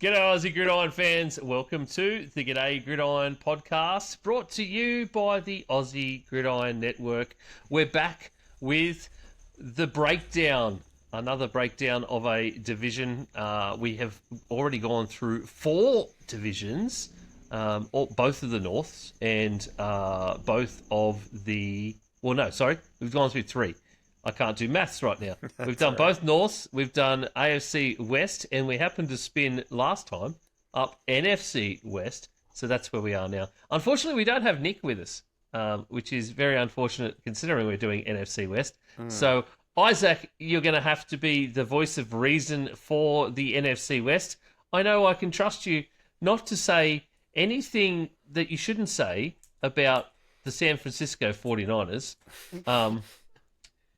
G'day Aussie Gridiron fans, welcome to the G'day Gridiron podcast, brought to you by the Aussie Gridiron Network. We're back with the breakdown, another breakdown of a division. We have already gone through 4 divisions, both of the Norths and both of the... Well, no, sorry, we've gone through 3. I can't do maths right now. We've done both Norths, we've done AFC West, and we happened to spin last time up NFC West. So that's where we are now. Unfortunately, we don't have Nick with us, which is very unfortunate considering we're doing NFC West. So, Isaac, you're going to have to be the voice of reason for the NFC West. I know I can trust you not to say anything that you shouldn't say about the San Francisco 49ers.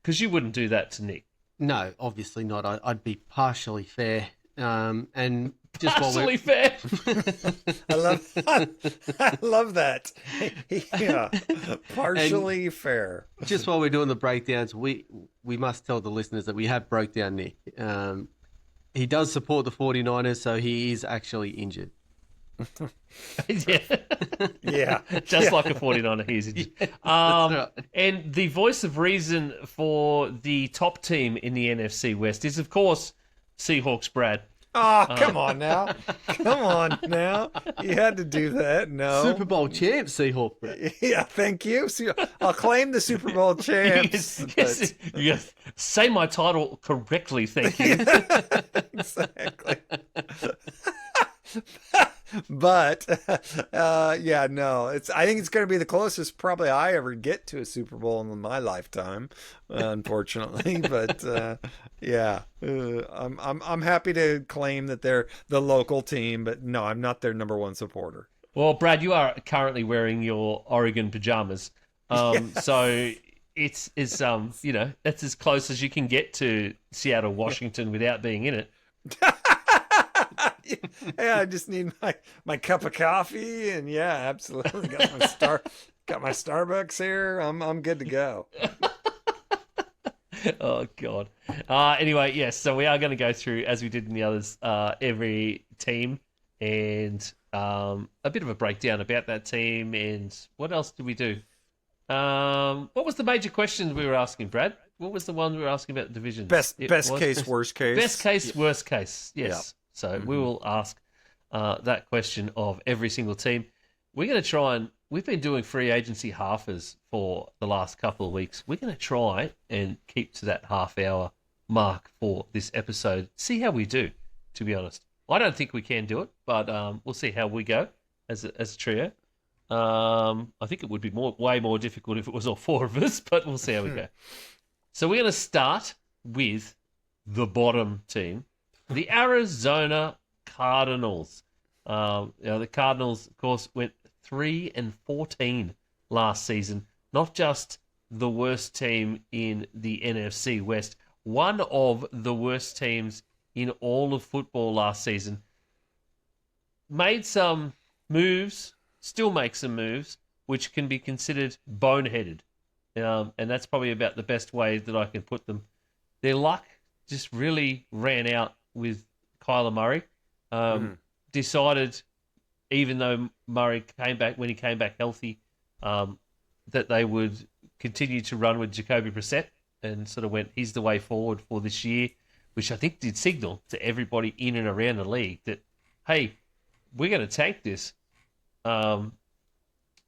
Because you wouldn't do that to Nick. No, obviously not. I'd be partially fair. And just partially fair. I love that. Yeah, partially fair. Just while we're doing the breakdowns, we must tell the listeners that we have broke down Nick. He does support the 49ers, so he is actually injured. Yeah. Yeah. Just like a 49er, he's injured. Right. And the voice of reason for the top team in the NFC West is, of course, Seahawks Brad. Oh, come on now. Come on now. You had to do that. No. Super Bowl champ, Seahawk, Brett. Yeah, thank you. I'll claim the Super Bowl champs. Yes. Say my title correctly, thank you. Exactly. But yeah, no, I think it's going to be the closest probably I ever get to a Super Bowl in my lifetime, unfortunately. But yeah, I'm happy to claim that they're the local team, but no, I'm not their number one supporter. Well, Brad, you are currently wearing your Oregon pajamas, Yes. so it's that's as close as you can get to Seattle, Washington, without being in it. Yeah, I just need my cup of coffee, and yeah, absolutely got my Starbucks here. I'm good to go. Oh God. Anyway, yes. So we are going to go through, as we did in the others, every team and a bit of a breakdown about that team. And what else did we do? What was the major question we were asking, Brad? What was the one we were asking about the division? Best case, worst case. Best case, worst case. Yes. Yeah. So we will ask that question of every single team. We're going to try we've been doing free agency halfers for the last couple of weeks. We're going to try and keep to that half-hour mark for this episode. See how we do, to be honest. I don't think we can do it, but we'll see how we go as a trio. I think it would be way more difficult if it was all 4 of us, but we'll see how we go. So we're going to start with the bottom team, the Arizona Cardinals. The Cardinals, of course, went 3-14 last season. Not just the worst team in the NFC West, one of the worst teams in all of football last season. Made some moves, still make some moves, which can be considered boneheaded. And that's probably about the best way that I can put them. Their luck just really ran out with Kyler Murray. Decided, even though Murray came back, when he came back healthy, that they would continue to run with Jacoby Brissett and sort of went, he's the way forward for this year, which I think did signal to everybody in and around the league that, hey, we're going to tank this. And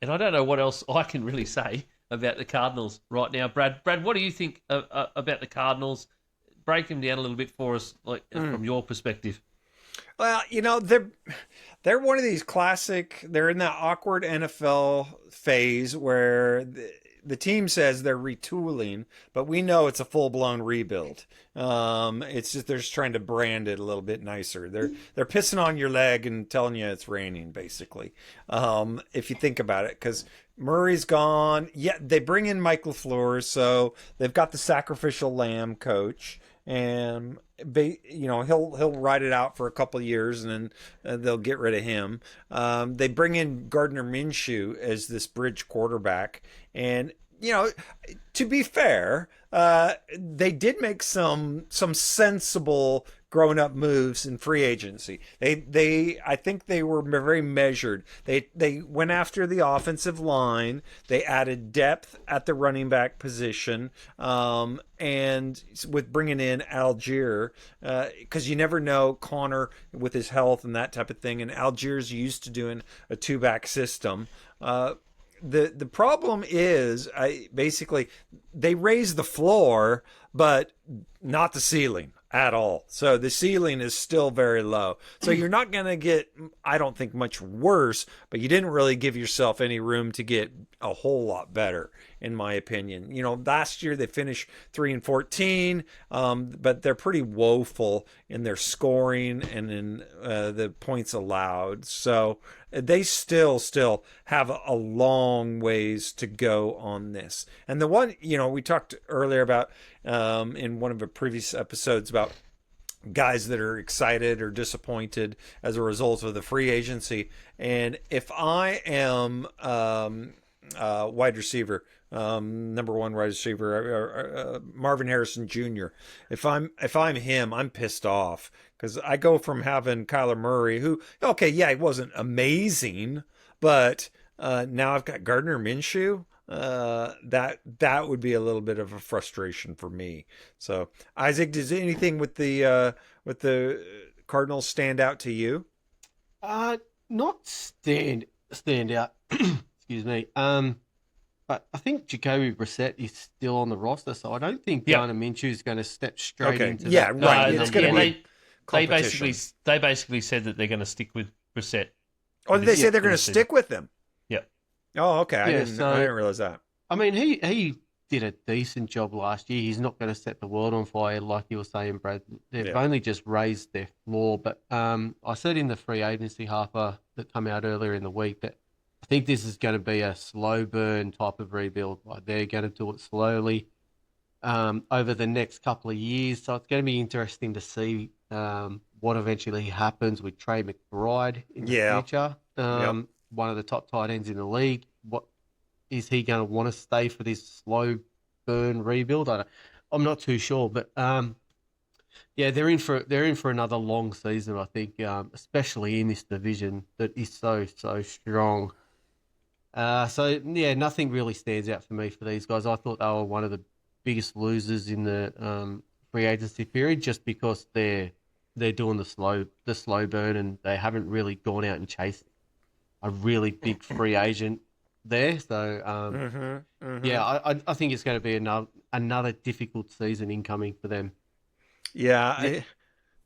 I don't know what else I can really say about the Cardinals right now. Brad, what do you think about the Cardinals? Break them down a little bit for us, from your perspective. Well, they're one of these classic. They're in that awkward NFL phase where the team says they're retooling, but we know it's a full blown rebuild. It's just they're just trying to brand it a little bit nicer. They're pissing on your leg and telling you it's raining, basically. If you think about it, because Murray's gone. Yeah, they bring in Mike LaFleur, so they've got the sacrificial lamb coach. And he'll ride it out for a couple of years, and then they'll get rid of him. They bring in Gardner Minshew as this bridge quarterback, and to be fair, they did make some sensible grown-up moves in free agency. I think they were very measured. They went after the offensive line. They added depth at the running back position, and with bringing in Algier, because you never know Connor with his health and that type of thing. And Algier's used to doing a two-back system. The problem is, basically they raise the floor, but not the ceiling at all. So the ceiling is still very low. So you're not going to get, I don't think, much worse, but you didn't really give yourself any room to get a whole lot better, in my opinion. Last year they finished 3-14, but they're pretty woeful in their scoring and in the points allowed. So they still have a long ways to go on this. And the one, we talked earlier about in one of the previous episodes about guys that are excited or disappointed as a result of the free agency. And if I am wide receiver, number one wide receiver, Marvin Harrison Jr. If I'm him, I'm pissed off because I go from having Kyler Murray, who, okay, yeah, he wasn't amazing, but now I've got Gardner Minshew. That would be a little bit of a frustration for me. So, Isaac, does anything with the Cardinals stand out to you? Not stand out. Excuse me. But I think Jacoby Brissett is still on the roster, so I don't think Gardner Minshew is going to step straight into that. Right. It's going to be they basically said that they're going to stick with Brissett. Oh, did they say they're going to stick with them? Yeah. Oh, okay. I didn't realize that. I mean, he did a decent job last year. He's not going to set the world on fire, like you were saying, Brad. They've only just raised their floor. But I said in the free agency harper that come out earlier in the week that I think this is going to be a slow burn type of rebuild. Like they're going to do it slowly over the next couple of years. So it's going to be interesting to see what eventually happens with Trey McBride in the future. One of the top tight ends in the league. What is he going to want to stay for this slow burn rebuild? I'm not too sure, but they're in for another long season. I think, especially in this division that is so strong. Nothing really stands out for me for these guys. I thought they were one of the biggest losers in the free agency period, just because they're doing the slow burn and they haven't really gone out and chased a really big free agent there. So I think it's going to be another difficult season incoming for them. Yeah.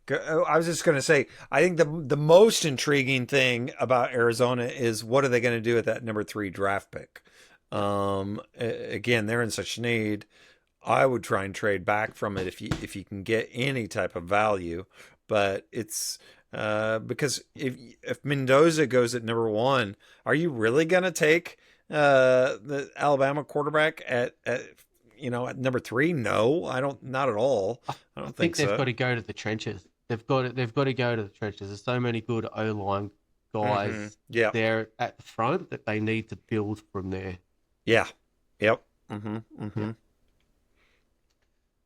I was just going to say, I think the most intriguing thing about Arizona is what are they going to do with that number 3 draft pick? Again, they're in such need. I would try and trade back from it if you can get any type of value, but it's because if Mendoza goes at number 1, are you really going to take the Alabama quarterback at number 3? No, I don't. Not at all. I don't think they've so. got to go to the trenches. They've got to go to the trenches. There's so many good O-line guys there at the front that they need to build from there. Yeah. Yep.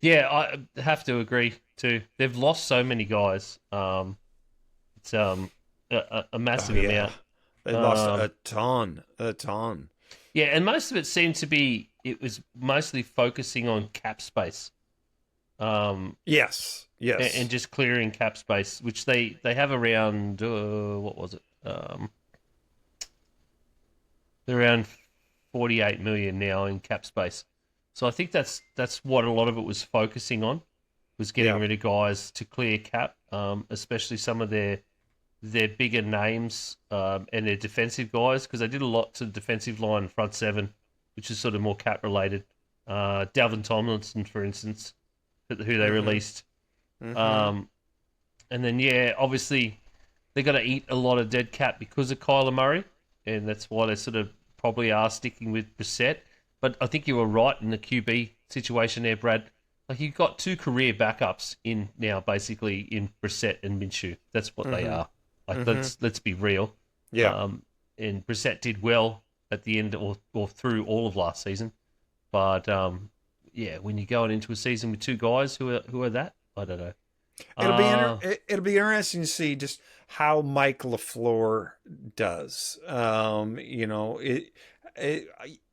Yeah, I have to agree too. They've lost so many guys. It's a massive amount. They lost a ton. Yeah, and most of it seemed to be, it was mostly focusing on cap space. Yes. And just clearing cap space, which they have around, what was it? They're around 48 million now in cap space. So I think that's what a lot of it was focusing on, was getting rid of guys to clear cap, especially some of their bigger names and their defensive guys, because they did a lot to the defensive line, front seven, which is sort of more cap related. Dalvin Tomlinson, for instance, who they released. And then, obviously, they're going to eat a lot of dead cap because of Kyler Murray, and that's why they sort of probably are sticking with Brissett. But I think you were right in the QB situation there, Brad. Like, you've got 2 career backups in now, basically, in Brissett and Minshew. That's what they are. Like, let's be real. Yeah. And Brissett did well at the end or through all of last season. But, when you're going into a season with 2 guys who are that, I don't know. Uh, It'll be interesting to see just how Mike LaFleur does.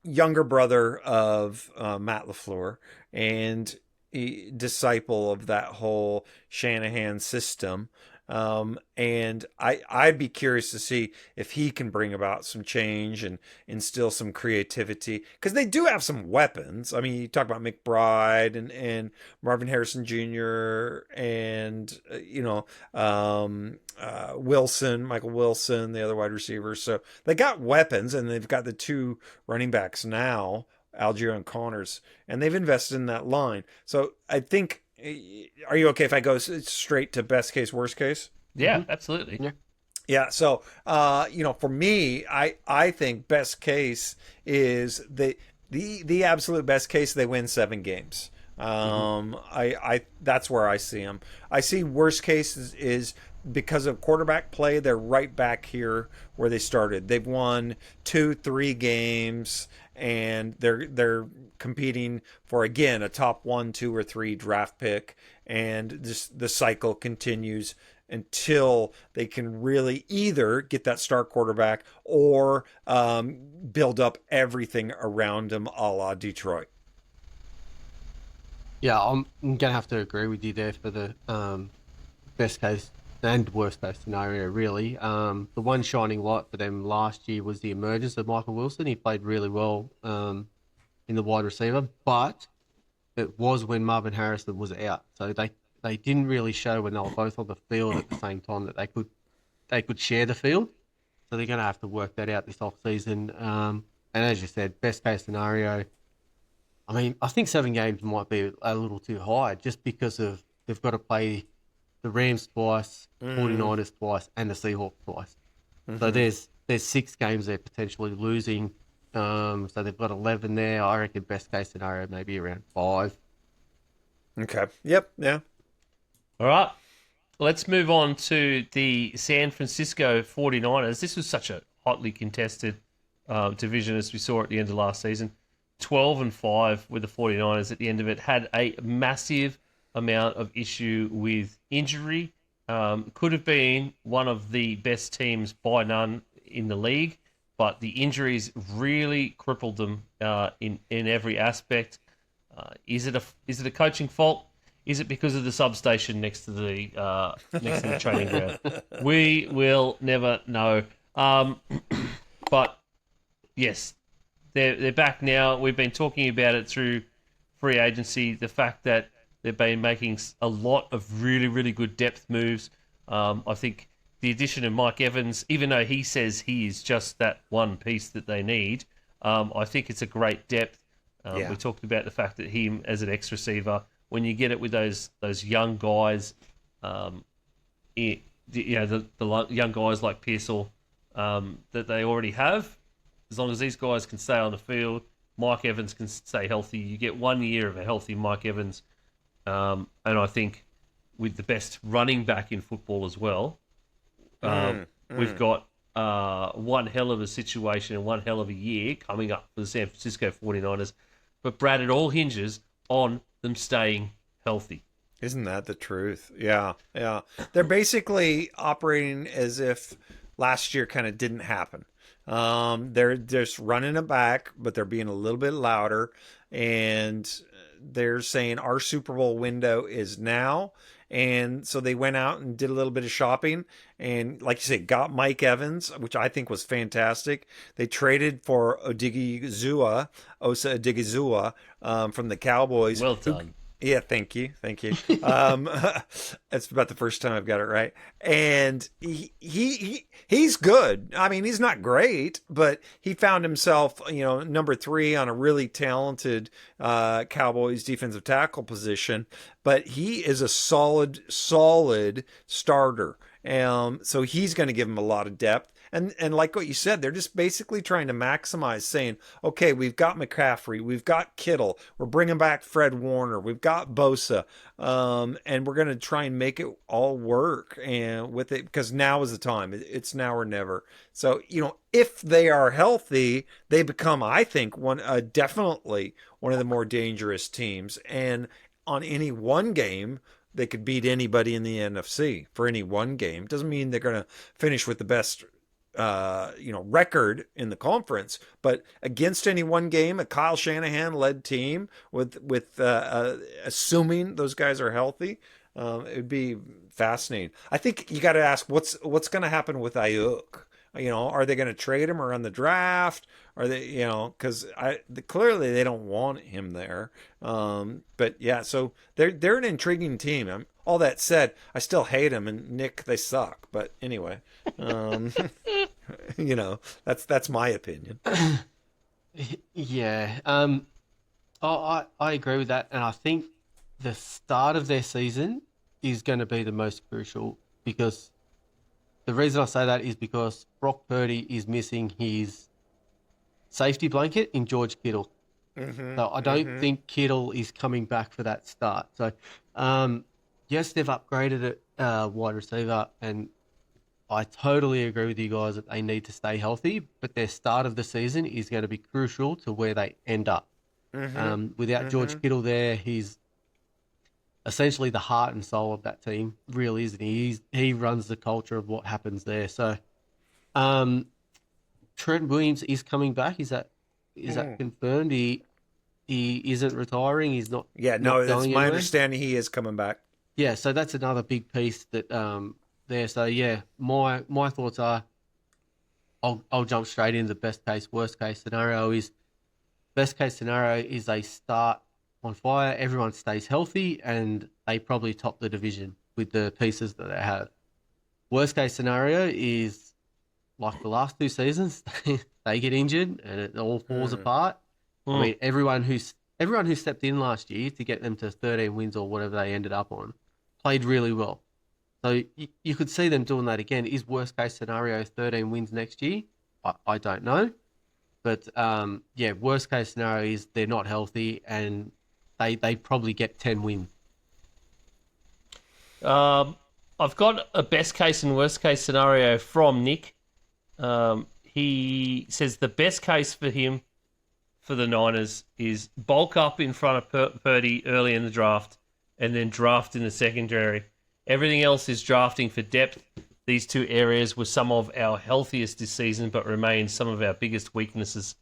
Younger brother of Matt LaFleur and a disciple of that whole Shanahan system. And I'd be curious to see if he can bring about some change and instill some creativity because they do have some weapons. I mean, you talk about McBride and Marvin Harrison Jr. and Wilson, Michael Wilson, the other wide receivers. So they got weapons, and they've got the two running backs now, Algier and Connors, and they've invested in that line. So I think. Are you okay if I go straight to best case, worst case? yeah, absolutely. Yeah. Yeah. So, for me, I think best case is the absolute best case. They win 7 games. I that's where I see them. I see worst case is because of quarterback play. They're right back here where they started. They've won 2-3 games, and they're competing for again a top 1, 2, or 3 draft pick, and the cycle continues until they can really either get that star quarterback or build up everything around them, a la Detroit. Yeah, I'm gonna have to agree with you there for the best case and worst case scenario. Really, the one shining light for them last year was the emergence of Michael Wilson. He played really well in the wide receiver, but it was when Marvin Harrison was out, so they didn't really show when they were both on the field at the same time that they could share the field. So they're gonna have to work that out this off season. And as you said, best case scenario. I mean, I think 7 games might be a little too high just because of they've got to play the Rams twice, 49ers twice, and the Seahawks twice. So there's 6 games they're potentially losing. So they've got 11 there. I reckon best case scenario maybe around 5. Okay. Yep. Yeah. All right. Let's move on to the San Francisco 49ers. This was such a hotly contested division as we saw at the end of last season. 12-5 with the 49ers at the end of it. Had a massive amount of issue with injury. Could have been one of the best teams by none in the league, but the injuries really crippled them in every aspect. Is it a coaching fault? Is it because of the substation next to the training ground? We will never know. But yes, they're back now. We've been talking about it through free agency. The fact that they've been making a lot of really, really good depth moves. I think the addition of Mike Evans, even though he says he is just that one piece that they need, I think it's a great depth. We talked about the fact that him as an X receiver, when you get it with those young guys, the young guys like Pearsall that they already have, as long as these guys can stay on the field, Mike Evans can stay healthy. You get 1 year of a healthy Mike Evans. And I think with the best running back in football as well, we've got one hell of a situation and one hell of a year coming up for the San Francisco 49ers. But Brad, it all hinges on them staying healthy. Isn't that the truth? Yeah, yeah. They're basically operating as if last year kind of didn't happen. They're just running it back, but they're being a little bit louder, and they're saying our Super Bowl window is now. And so they went out and did a little bit of shopping, and like you say, got Mike Evans, which I think was fantastic. They traded for Osa Odigizua from the Cowboys. Well done. Yeah, thank you. It's about the first time I've got it right. And he's good. I mean, he's not great, but he found himself, number 3 on a really talented Cowboys defensive tackle position. But he is a solid starter. So he's going to give him a lot of depth. And like what you said, they're just basically trying to maximize, saying, okay, we've got McCaffrey, we've got Kittle, we're bringing back Fred Warner, we've got Bosa, and we're going to try and make it all work and with it, because now is the time. It's now or never. So, if they are healthy, they become, I think, definitely one of the more dangerous teams. And on any one game, they could beat anybody in the NFC for any one game. Doesn't mean they're going to finish with the best record in the conference, but against any one game, a Kyle Shanahan led team with assuming those guys are healthy, it would be fascinating. I think you got to ask what's going to happen with Ayuk. Are they going to trade him or on the draft? Are they, because clearly they don't want him there. But yeah, so they're an intriguing team. All that said, I still hate him, and Nick, they suck. But anyway, that's my opinion. Yeah, I agree with that, and I think the start of their season is going to be the most crucial, because the reason I say that is because Brock Purdy is missing his safety blanket in George Kittle. So I don't think Kittle is coming back for that start. So, yes, they've upgraded at wide receiver, and I totally agree with you guys that they need to stay healthy, but their start of the season is going to be crucial to where they end up. Without George Kittle there, he's essentially the heart and soul of that team, really, isn't he? He runs the culture of what happens there. So, Trent Williams is coming back. Is that confirmed? He isn't retiring. He's not. Yeah, no, that's my understanding. He is coming back. Yeah, so that's another big piece that there. So yeah, my thoughts are, I'll jump straight into the best case, worst case scenario is. Best case scenario is they start on fire, everyone stays healthy, and they probably top the division with the pieces that they have. Worst case scenario is like the last two seasons, they get injured and it all falls apart. I mean, everyone who stepped in last year to get them to 13 wins or whatever they ended up on played really well. So you could see them doing that again. Is worst case scenario 13 wins next year? I don't know. But worst case scenario is they're not healthy and they probably get 10 wins. I've got a best case and worst case scenario from Nick. He says the best case for him, for the Niners, is bulk up in front of Purdy early in the draft and then draft in the secondary. Everything else is drafting for depth. These two areas were some of our healthiest this season, but remain some of our biggest weaknesses.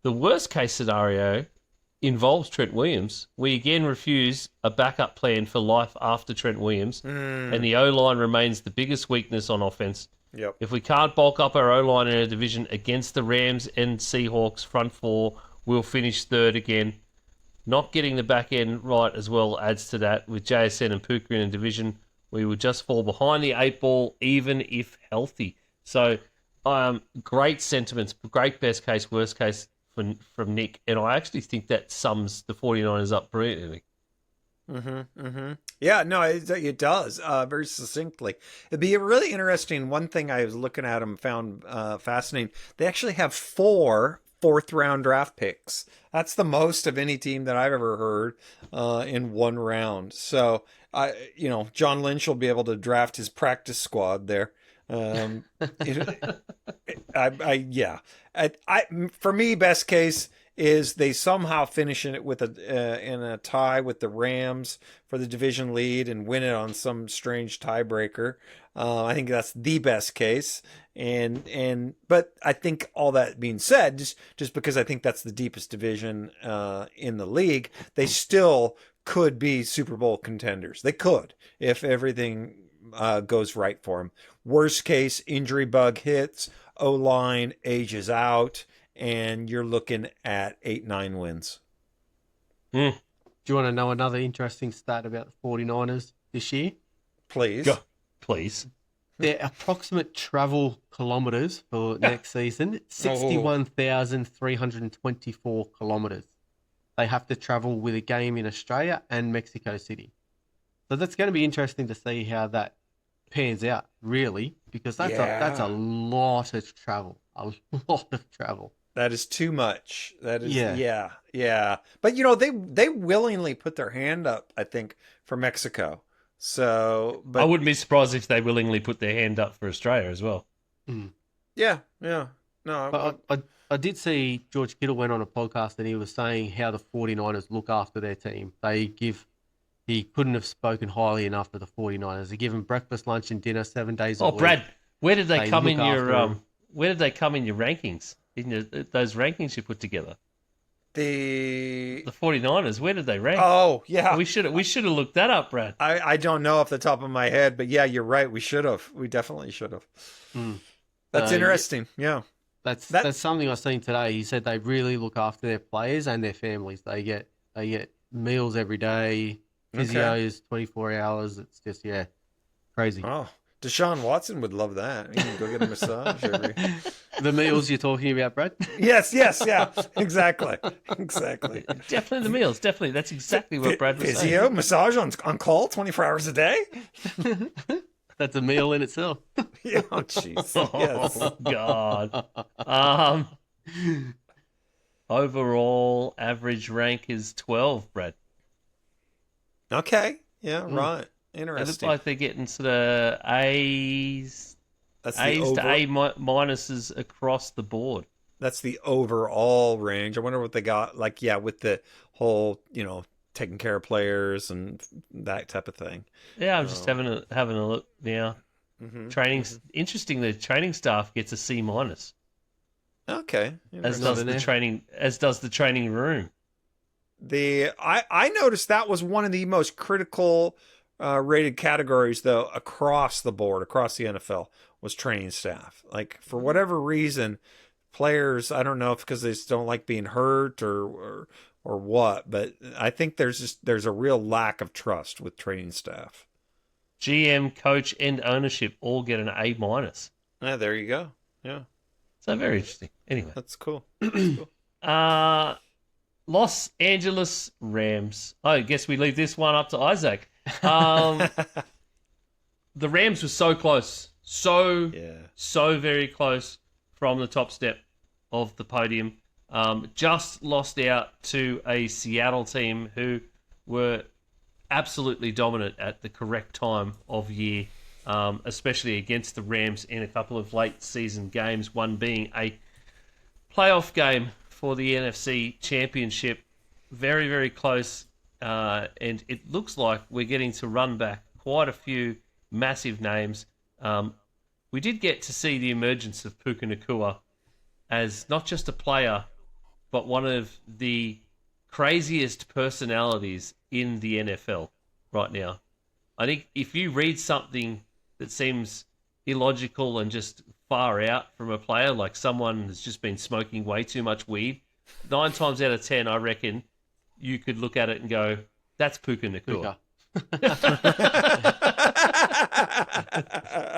The worst case scenario involves Trent Williams. We again refuse a backup plan for life after Trent Williams, and the O-line remains the biggest weakness on offense. Yep. If we can't bulk up our O-line in a division against the Rams and Seahawks front four, we'll finish third again. Not getting the back end right as well adds to that. With JSN and Puka in a division, we will just fall behind the 8 ball, even if healthy. So, great sentiments, great best case, worst case from Nick. And I actually think that sums the 49ers up brilliantly. Yeah, no, it does very succinctly. It'd be really interesting. One thing I was looking at them found fascinating. They actually have 4 fourth-round draft picks. That's the most of any team that I've ever heard in one round. So, John Lynch will be able to draft his practice squad there. For me, best case is they somehow finish in it with in a tie with the Rams for the division lead and win it on some strange tiebreaker. I think that's the best case. But I think all that being said, just because I think that's the deepest division in the league, they still could be Super Bowl contenders. They could if everything goes right for them. Worst case, injury bug hits, O-line ages out, and you're looking at 8-9 wins. Do you want to know another interesting stat about the 49ers this year? Please. Go. Please. Their approximate travel kilometres for next season, 61,324 kilometres. They have to travel with a game in Australia and Mexico City. So that's going to be interesting to see how that pans out, really, because that's a lot of travel. A lot of travel. That is too much. That is yeah. But they willingly put their hand up, I think, for Mexico. So, but I wouldn't be surprised if they willingly put their hand up for Australia as well. Yeah. No, but I did see George Kittle went on a podcast and he was saying how the 49ers look after their team. He he couldn't have spoken highly enough of the 49ers. They give him breakfast, lunch, and dinner 7 days a Oh, week. Brad, where did they They come look in after your him. where did they come in your rankings? Those rankings you put together? The The 49ers, where did they rank? Oh yeah, We should have looked that up, Brad. I don't know off the top of my head, but yeah, you're right. We should have. We definitely should have. Mm. That's So, interesting. Yeah. That's something I seen today. He said they really look after their players and their families. They get meals every day, physios 24 hours. It's just crazy. Oh, Deshaun Watson would love that. You can go get a massage every. The meals you're talking about, Brad? Yes, yeah, exactly. Definitely the meals. Definitely, that's exactly what Brad was saying. Physio, massage on call 24 hours a day. That's a meal in itself. Yeah, oh, jeez. Yes. Oh God. Overall average rank is 12, Brad. Okay. Yeah. Right. It Interesting. looks like they're getting sort of A's, That's the A's to over- A minuses across the board. That's the overall range. I wonder what they got. Like, yeah, with the whole, taking care of players and that type of thing. Yeah, I'm just having a look now. Mm-hmm. Interesting. The training staff gets a C minus, Okay. as Interesting. does the training room. I noticed that was one of the most critical rated categories, though, across the board, across the NFL, was training staff. Like, for whatever reason, players, I don't know if because they just don't like being hurt or what, but I think there's a real lack of trust with training staff. GM, coach, and ownership all get an A minus. Yeah, there you go. Yeah, So very interesting. Anyway, that's cool. Los Angeles Rams. I guess we leave this one up to Isaac. The Rams were so close, so very close from the top step of the podium. Just lost out to a Seattle team who were absolutely dominant at the correct time of year, especially against the Rams in a couple of late season games, one being a playoff game for the NFC Championship. Very, very close, and it looks like we're getting to run back quite a few massive names. We did get to see the emergence of Puka Nacua as not just a player, but one of the craziest personalities in the NFL right now. I think if you read something that seems illogical and just far out from a player, like someone has just been smoking way too much weed, 9 times out of 10, I reckon, you could look at it and go, that's Puka Nacua.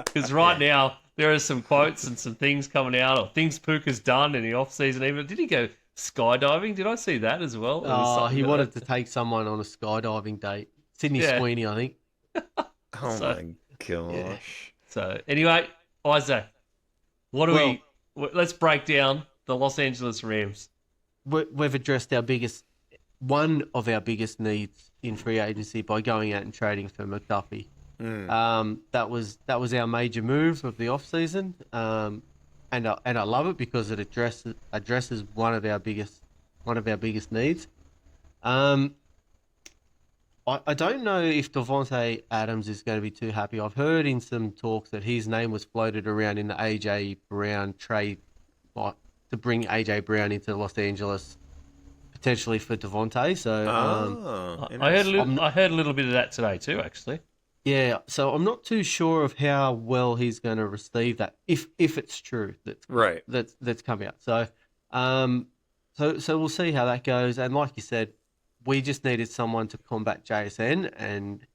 Because right now, there are some quotes and some things coming out of things Puka's done in the off-season. Even did he go skydiving? Did I see that as well? Oh, he wanted to take someone on a skydiving date. Sydney Sweeney, I think. Oh my gosh. Yeah. So anyway, Isaac, let's break down the Los Angeles Rams. We've addressed one of our biggest needs in free agency by going out and trading for McDuffie. That was our major move of the off season, and I love it because it addresses one of our biggest needs. I don't know if Devontae Adams is going to be too happy. I've heard in some talks that his name was floated around in the AJ Brown trade, like, to bring AJ Brown into Los Angeles, potentially for Devontae. So I heard a little bit of that today too, actually. Yeah, so I'm not too sure of how well he's going to receive that, if it's true that's come out. So, so we'll see how that goes. And like you said, we just needed someone to combat JSN, and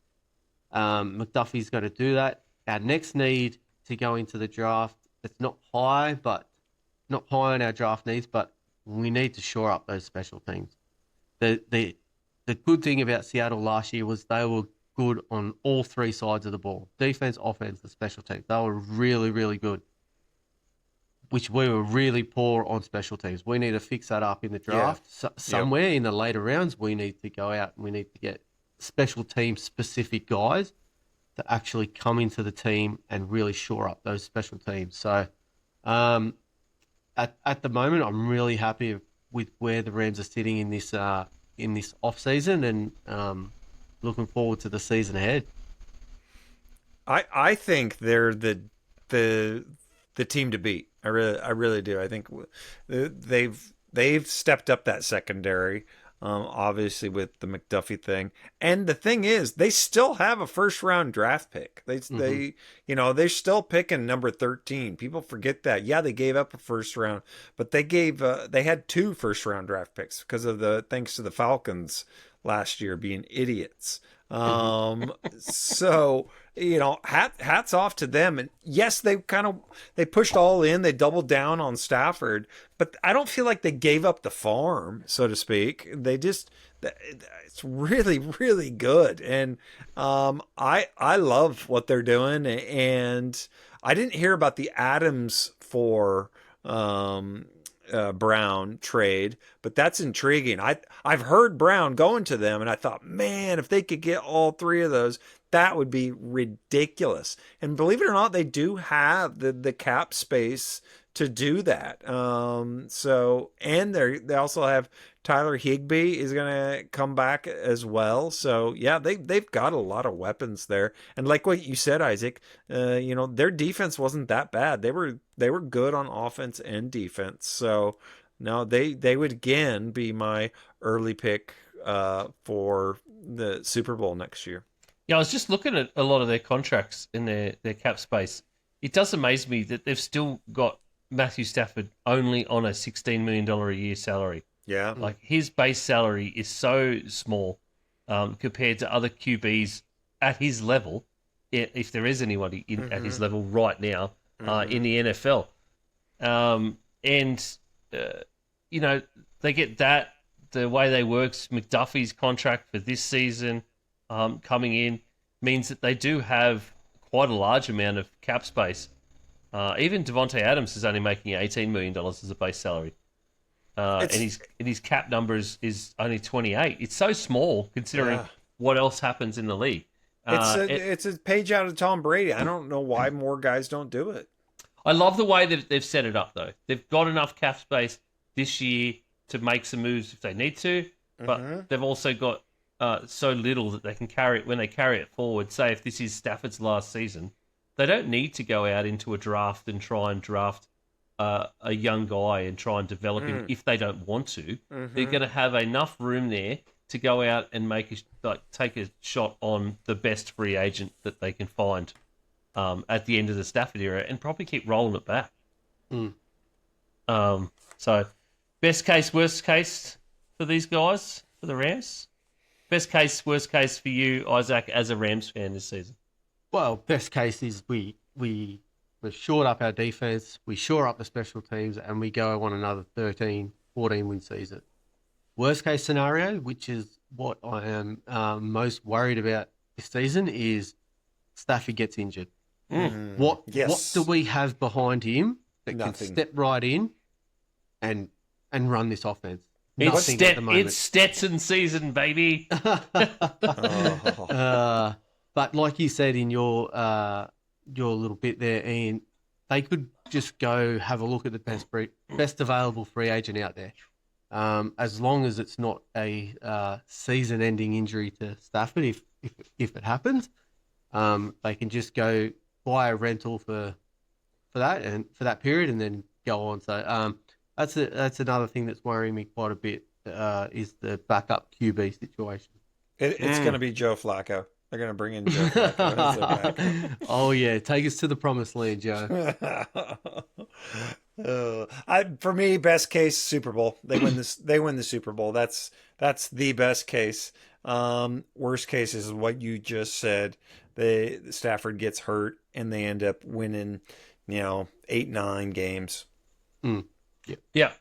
McDuffie's going to do that. Our next need to go into the draft, it's not high on our draft needs, but we need to shore up those special teams. The good thing about Seattle last year was they were good on all three sides of the ball. Defense, offense, and special teams. They were really, really good, which we were really poor on special teams. We need to fix that up in the draft. Somewhere in the later rounds, we need to go out and we need to get special team specific guys to actually come into the team and really shore up those special teams. So at the moment, I'm really happy with where the Rams are sitting in this off season, and looking forward to the season ahead. I think they're the team to beat. I really do. I think they've stepped up that secondary. Obviously with the McDuffie thing, and the thing is, they still have a first round draft pick. They they're still picking number 13. People forget that. Yeah, they gave up a first round, but they had 2 first round draft picks because of thanks to the Falcons last year being idiots. So hats off to them. And yes, they pushed all in. They doubled down on Stafford, but I don't feel like they gave up the farm, so to speak. It's really, really good, and I love what they're doing. And I didn't hear about the Adams for Brown trade, but that's intriguing. I've heard Brown going to them, and I thought, man, if they could get all 3 of those, that would be ridiculous. And believe it or not, they do have the cap space to do that. So, and they also have Tyler Higbee is going to come back as well. So yeah, they've got a lot of weapons there. And like what you said, Isaac, their defense wasn't that bad. They were good on offense and defense. So no, they would again be my early pick for the Super Bowl next year. Yeah, I was just looking at a lot of their contracts in their cap space. It does amaze me that they've still got Matthew Stafford only on a $16 million a year salary. Yeah. Like, his base salary is so small compared to other QBs at his level, if there is anybody at his level right now in the NFL. They get that. The way they work, McDuffie's contract for this season coming in means that they do have quite a large amount of cap space. Even Devontae Adams is only making $18 million as a base salary. And his cap number is only 28. It's so small considering what else happens in the league. It's a page out of Tom Brady. I don't know why more guys don't do it. I love the way that they've set it up, though. They've got enough cap space this year to make some moves if they need to, but they've also got so little that they can carry it when they carry it forward. Say if this is Stafford's last season, they don't need to go out into a draft and try and draft a young guy and try and develop him if they don't want to. They're going to have enough room there to go out and take a shot on the best free agent that they can find at the end of the Stafford era and probably keep rolling it back. So, best case, worst case for these guys, for the Rams? Best case, worst case for you, Isaac, as a Rams fan this season? Well, best case is we shored up our defense, we shore up the special teams, and we go on another 13, 14-win season. Worst case scenario, which is what I am most worried about this season, is Stafford gets injured. What do we have behind him that can step right in and run this offense? Nothing at the moment. It's Stetson season, baby. But like you said in your little bit there, Ian, they could just go have a look at the best available free agent out there. As long as it's not a season-ending injury to Stafford, if it happens, they can just go buy a rental for that and for that period and then go on. So that's another thing that's worrying me quite a bit is the backup QB situation. It's going to be Joe Flacco. They're going to bring in Joe Flacco. Oh, yeah. Take us to the promised land, Joe. For me, best case, Super Bowl. They win the Super Bowl. That's the best case. Worst case is what you just said. Stafford gets hurt and they end up winning, 8-9 games. Yeah,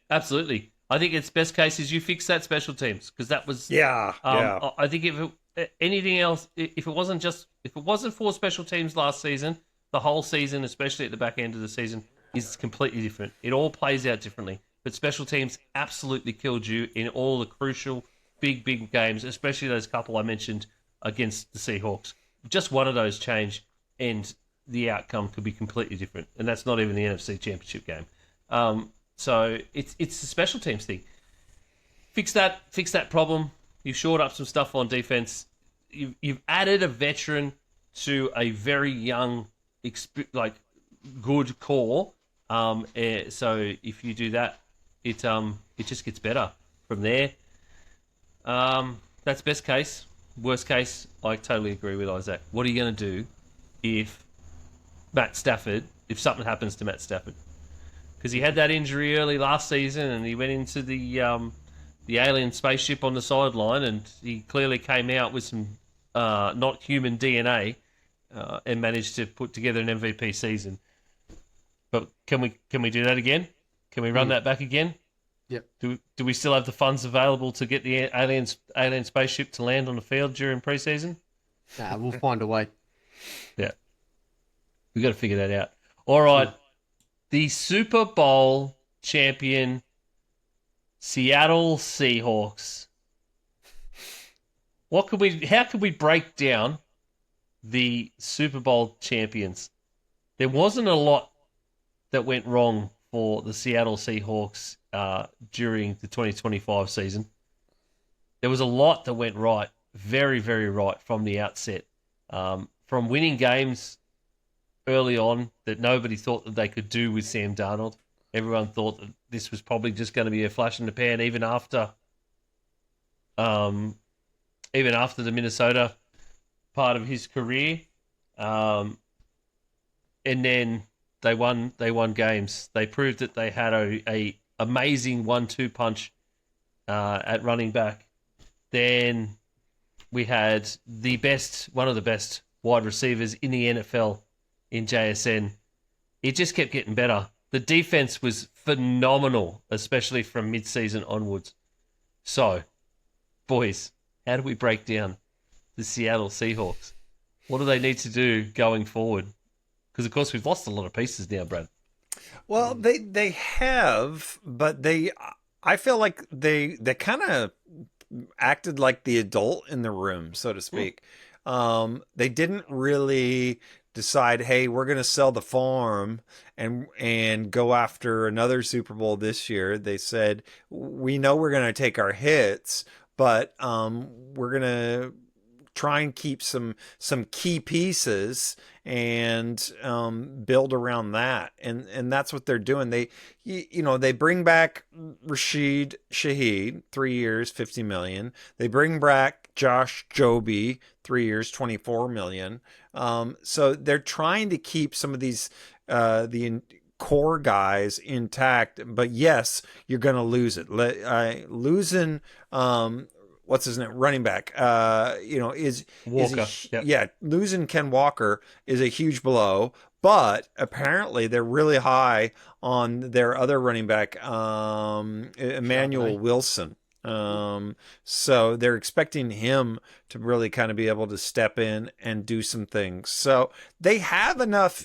absolutely. I think it's best case is you fix that special teams because that was I think if anything else, if it wasn't for special teams last season, the whole season, especially at the back end of the season, is completely different. It all plays out differently. But special teams absolutely killed you in all the crucial big games, especially those couple I mentioned against the Seahawks. Just one of those change and the outcome could be completely different. And that's not even the NFC Championship game. So it's a special teams thing. Fix that problem. You've shored up some stuff on defense. You've added a veteran to a very young, good core. So if you do that, it just gets better from there. That's best case. Worst case, I totally agree with Isaac. What are you going to do if something happens to Matt Stafford? Because he had that injury early last season, and he went into the alien spaceship on the sideline, and he clearly came out with some not human DNA, and managed to put together an MVP season. But can we do that again? Can we run that back again? Yep. Do we still have the funds available to get the alien spaceship to land on the field during preseason? Nah, we'll find a way. Yeah. We've got to figure that out. All right. The Super Bowl champion Seattle Seahawks. How could we break down the Super Bowl champions? There wasn't a lot that went wrong for the Seattle Seahawks during the 2025 season. There was a lot that went right, very, very right from the outset. From winning games early on that nobody thought that they could do with Sam Darnold. Everyone thought that this was probably just going to be a flash in the pan, even after the Minnesota part of his career. And then they won games. They proved that they had a amazing 1-2 punch at running back. Then we had one of the best wide receivers in the NFL in JSN. It just kept getting better. The defense was phenomenal, especially from mid-season onwards. So, boys, how do we break down the Seattle Seahawks? What do they need to do going forward? Because, of course, we've lost a lot of pieces now, Brad. Well, they have, but I feel like they kind of acted like the adult in the room, so to speak. They didn't really decide, hey, we're going to sell the farm and go after another Super Bowl this year. They said, we know we're going to take our hits, but we're going to try and keep some key pieces and build around that, and that's what they're doing. They bring back Rashid Shaheed, 3 years, $50 million. They bring back Josh Joby, 3 years, $24 million. So they're trying to keep some of these the core guys intact, but yes, you're going to lose it. Losing what's his name, running back, is Walker. Losing Ken Walker is a huge blow, but apparently they're really high on their other running back, Emmanuel Wilson. So they're expecting him to really kind of be able to step in and do some things. So they have enough,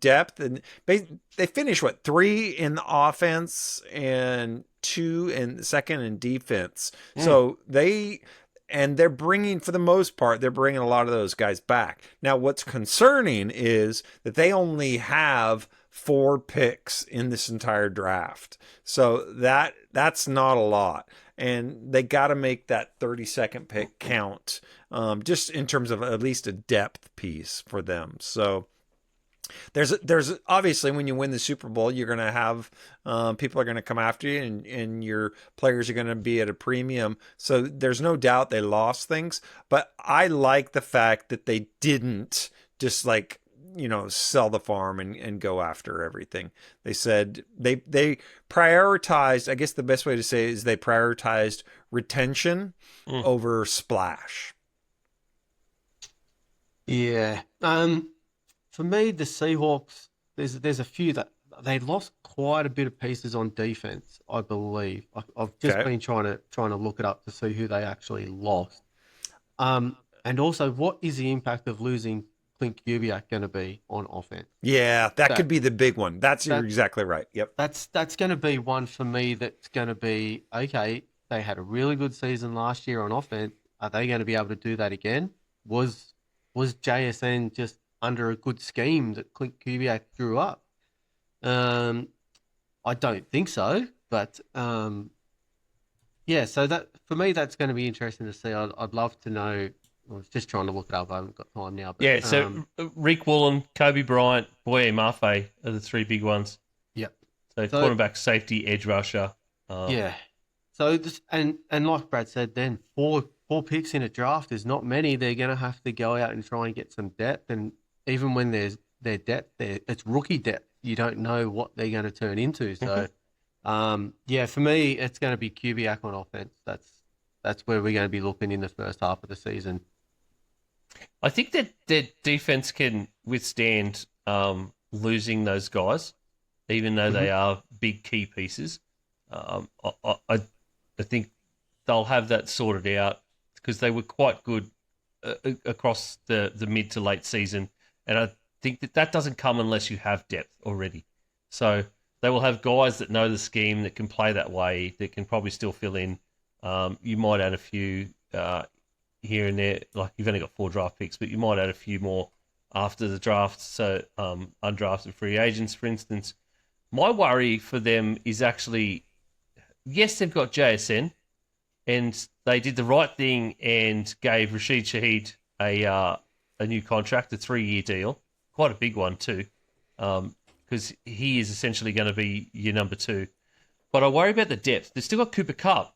depth, and they finish 3 in the offense and 2 in the second in defense. So they're bringing, for the most part, they're bringing a lot of those guys back. Now, what's concerning is that they only have 4 picks in this entire draft. So that's not a lot. And they got to make that 32nd pick count, just in terms of at least a depth piece for them. So there's obviously, when you win the Super Bowl, you're going to have people are going to come after you, and your players are going to be at a premium. So there's no doubt they lost things. But I like the fact that they didn't just sell the farm and go after everything. They said they prioritized, I guess the best way to say it is they prioritized retention over splash. Yeah. For me, the Seahawks, there's a few that they lost quite a bit of pieces on defense, I believe. I've just been trying to look it up to see who they actually lost. And also, what is the impact of losing Clint Kubiak going to be on offense? Yeah, that could be the big one. You're exactly right. Yep. That's going to be one for me. That's going to be, okay, they had a really good season last year on offense. Are they going to be able to do that again? Was JSN just under a good scheme that Clint Kubiak drew up? I don't think so, but Yeah, so that for me, that's going to be interesting to see. I'd love to know. I was just trying to look it up. I haven't got time now. But, Yeah, so Rick Woolen, Kobe Bryant, Boye Mafe are the three big ones. Yep. So cornerback, safety, edge rusher. Yeah. So and like Brad said, then four picks in a draft is not many. They're going to have to go out and try and get some depth. And even when there's their depth, it's rookie depth. You don't know what they're going to turn into. So, yeah, for me, it's going to be Kubiak on offense. That's where we're going to be looking in the first half of the season. I think that their defense can withstand losing those guys, even though they are big key pieces. I think they'll have that sorted out because they were quite good across the mid to late season. And I think that doesn't come unless you have depth already. So they will have guys that know the scheme, that can play that way, that can probably still fill in. You might add a few here and there. Like, you've only got 4 draft picks, but you might add a few more after the draft. So undrafted free agents, for instance. My worry for them is actually, yes, they've got JSN, and they did the right thing and gave Rashid Shaheed a new contract, a 3-year deal, quite a big one too, because he is essentially going to be your number 2. But I worry about the depth. They've still got Cooper Kupp,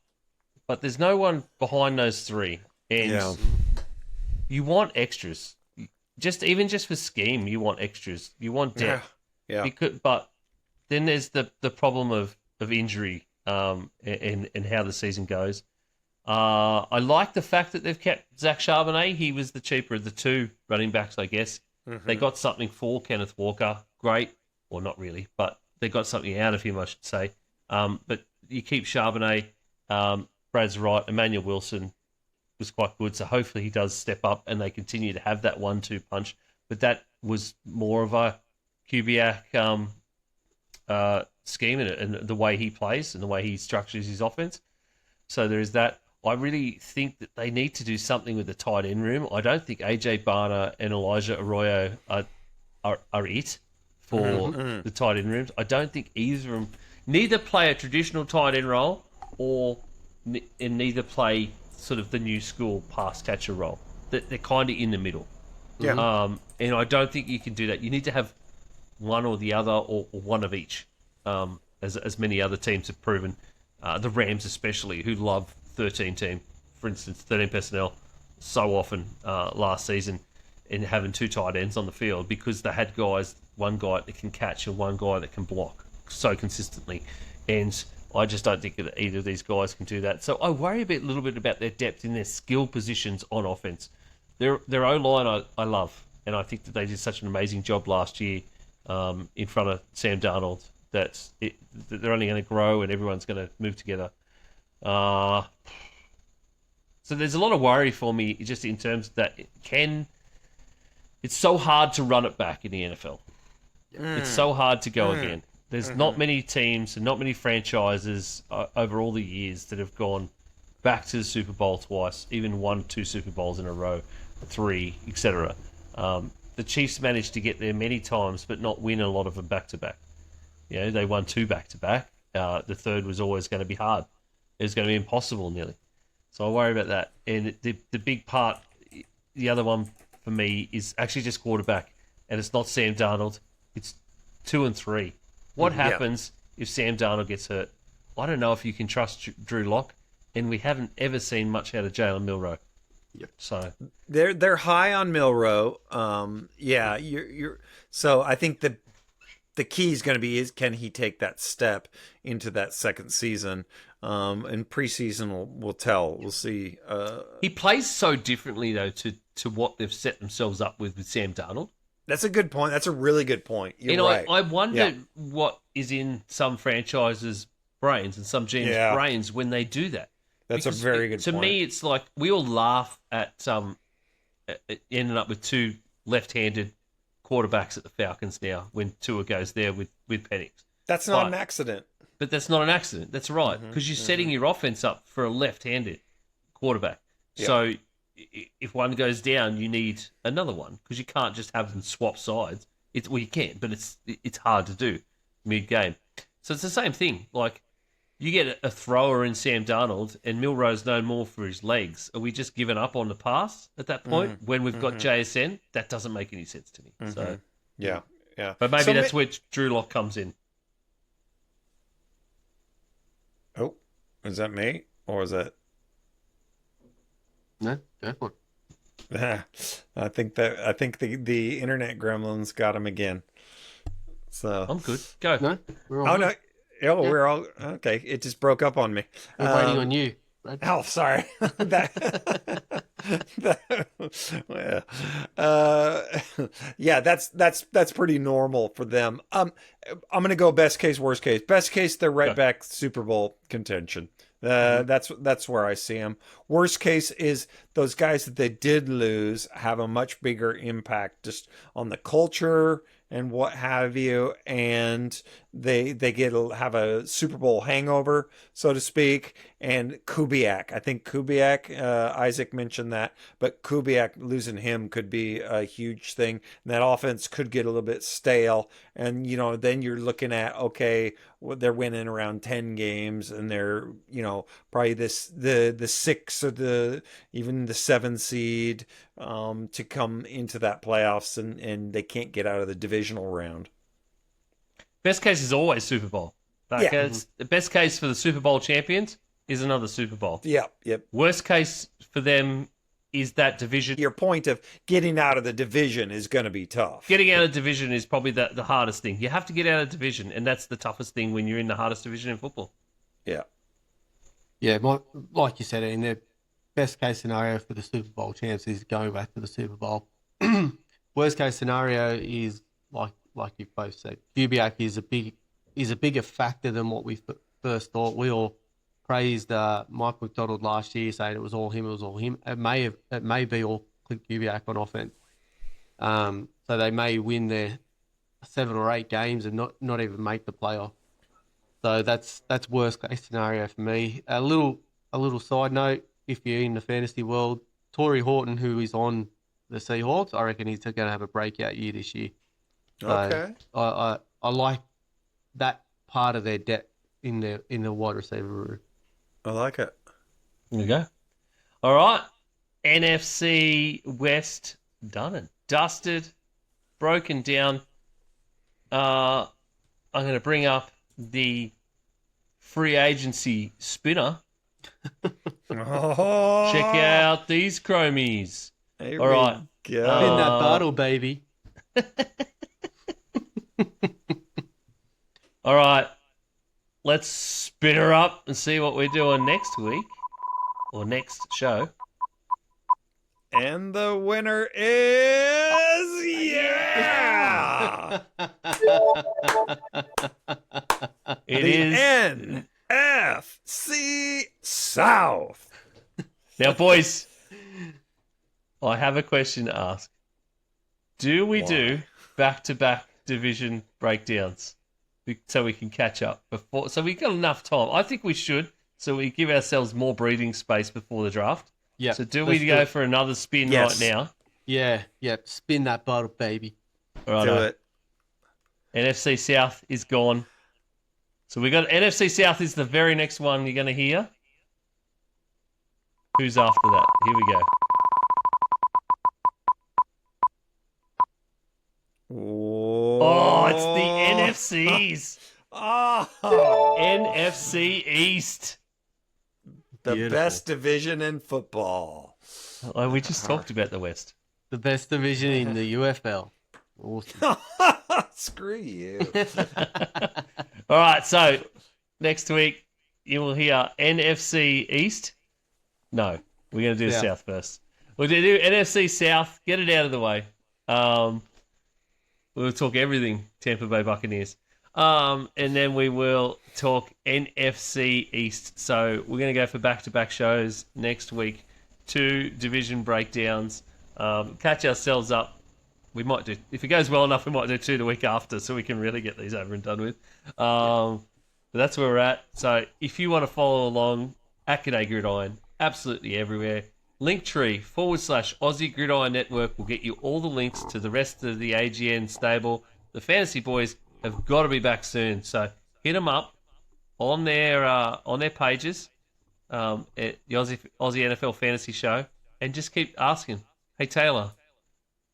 but there's no one behind those 3, and you want extras. Even just for scheme, you want extras. You want depth. Yeah. But then there's the problem of injury and how the season goes. I like the fact that they've kept Zach Charbonnet. He was the cheaper of the 2 running backs, I guess. Mm-hmm. They got something for Kenneth Walker. Great. Or not really, but they got something out of him, I should say. But you keep Charbonnet. Brad's right. Emmanuel Wilson was quite good, so hopefully he does step up and they continue to have that 1-2 punch. But that was more of a Kubiak scheme and the way he plays and the way he structures his offense. So there is that. I really think that they need to do something with the tight end room. I don't think AJ Barner and Elijah Arroyo are it for the tight end rooms. I don't think either of them neither play a traditional tight end role and neither play sort of the new school pass catcher role. They're kind of in the middle. Yeah. And I don't think you can do that. You need to have one or the other or one of each, as many other teams have proven. The Rams especially, who love 13 team, for instance, 13 personnel so often last season, and having 2 tight ends on the field because they had one guy that can catch and one guy that can block so consistently. And I just don't think that either of these guys can do that. So I worry a little bit about their depth in their skill positions on offense. Their O-line I love, and I think that they did such an amazing job last year in front of Sam Darnold that they're only going to grow and everyone's going to move together. So there's a lot of worry for me just in terms of that it's so hard to run it back in the NFL. It's so hard to go again. There's not many teams and not many franchises over all the years that have gone back to the Super Bowl twice, even 1-2 Super Bowls in a row, 3, etc. The Chiefs managed to get there many times, but not win a lot of them back-to-back. You know, they won 2 back-to-back. The third was always going to be hard. It was going to be impossible nearly. So I worry about that. And the big part, the other one for me, is actually just quarterback. And it's not Sam Darnold. It's 2 and 3. What happens if Sam Darnold gets hurt? I don't know if you can trust Drew Lock, and we haven't ever seen much out of Jalen Milroe. Yep. So they're high on Milroe. You're so I think the key is going to be can he take that step into that second season? And preseason will tell. We'll see. He plays so differently though to what they've set themselves up with Sam Darnold. That's a good point. That's a really good point. You're right. I wonder what is in some franchises' brains and some GMs' brains when they do that. That's because a very good point. To me, it's like we all laugh at ending up with 2 left-handed quarterbacks at the Falcons now when Tua goes there with Penix. That's not an accident. But that's not an accident. That's right. Because you're setting your offense up for a left-handed quarterback. Yep. So if one goes down, you need another one because you can't just have them swap sides. You can, but it's hard to do mid-game. So it's the same thing. Like, you get a thrower in Sam Darnold, and Milroe's known more for his legs. Are we just giving up on the pass at that point when we've got JSN? That doesn't make any sense to me. So Yeah. but maybe So that's where Drew Lock comes in. Oh, is that me or is that? No, go for it. I think the internet gremlins got him again. So I'm good. Go. No, we're all oh good. no, we're all okay. It just broke up on me. We're waiting on you, Brad. Oh, sorry. Yeah, that's pretty normal for them. I'm gonna go best case, worst case. Best case, they're right back Super Bowl contention. That's where I see them. Worst case is those guys that they did lose have a much bigger impact just on the culture and what have you, and they have a Super Bowl hangover, so to speak. And Kubiak, I think Kubiak, Isaac mentioned that, but Kubiak, losing him could be a huge thing. And that offense could get a little bit stale, and then you're looking at, okay, well, they're winning around 10 games, and they're probably the 6 or even the 7 seed to come into that playoffs, and they can't get out of the divisional round. Best case is always Super Bowl. It's the best case for the Super Bowl champions is another Super Bowl. Yep. Worst case for them is that division. Your point of getting out of the division is going to be tough. Getting out of division is probably the hardest thing. You have to get out of division, and that's the toughest thing when you're in the hardest division in football. Yeah. Yeah, like you said, in their best case scenario for the Super Bowl champs is going back to the Super Bowl. Worst case scenario is like you both said, Kubiak is a bigger factor than what we first thought. We all praised Mike McDonald last year, saying it was all him. It may be all Clint Kubiak on offense. So they may win their 7 or 8 games and not even make the playoff. So that's worst case scenario for me. A little side note, if you're in the fantasy world, Torrey Horton, who is on the Seahawks, I reckon he's going to have a breakout year this year. So Okay. I like that part of their depth in the wide receiver room. I like it. There you go. All right. NFC West done and dusted, broken down. I'm going to bring up the free agency spinner. Oh, Check out these chromies. Here All right. we go. In that bottle, baby. All right. Let's spin her up and see what we're doing next week or next show. And the winner is It is NFC South. Now, boys, I have a question to ask. Do we do back-to-back division breakdowns so we can catch up before? So we got enough time. I think we should, so we give ourselves more breathing space before the draft. Yeah. So do we go for another spin right now? Yeah. Spin that bottle, baby. Right. Do it. NFC South is gone. So we got NFC South is the very next one you're going to hear. Who's after that? Here we go. Oh, it's the NFCs. Oh, NFC East. the Beautiful. best division in football. Oh, we just talked about the West. The best division in the UFL. Awesome. Screw you. All right, so next week you will hear NFC East. No, we're going to do South first. We're going to do NFC South. Get it out of the way. We'll talk everything Tampa Bay Buccaneers. And then we will talk NFC East. So we're going to go for back-to-back shows next week. 2 division breakdowns. Catch ourselves up. We might do, if it goes well enough, we might do 2 the week after so we can really get these over and done with. But that's where we're at. So if you want to follow along, Academy Gridiron, absolutely everywhere. Linktree/Aussie Gridiron Network will get you all the links to the rest of the AGN stable. The Fantasy Boys have got to be back soon. So hit them up on their pages, at the Aussie NFL Fantasy Show, and just keep asking, "Hey Taylor,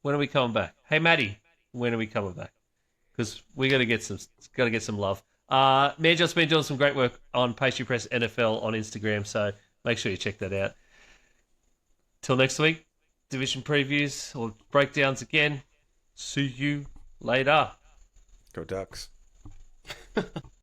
when are we coming back? Hey Maddie, when are we coming back?" Because we got to get some love. Manjot's been doing some great work on Pastry Press NFL on Instagram, so make sure you check that out. Till next week, division previews or breakdowns again. See you later. Go Ducks.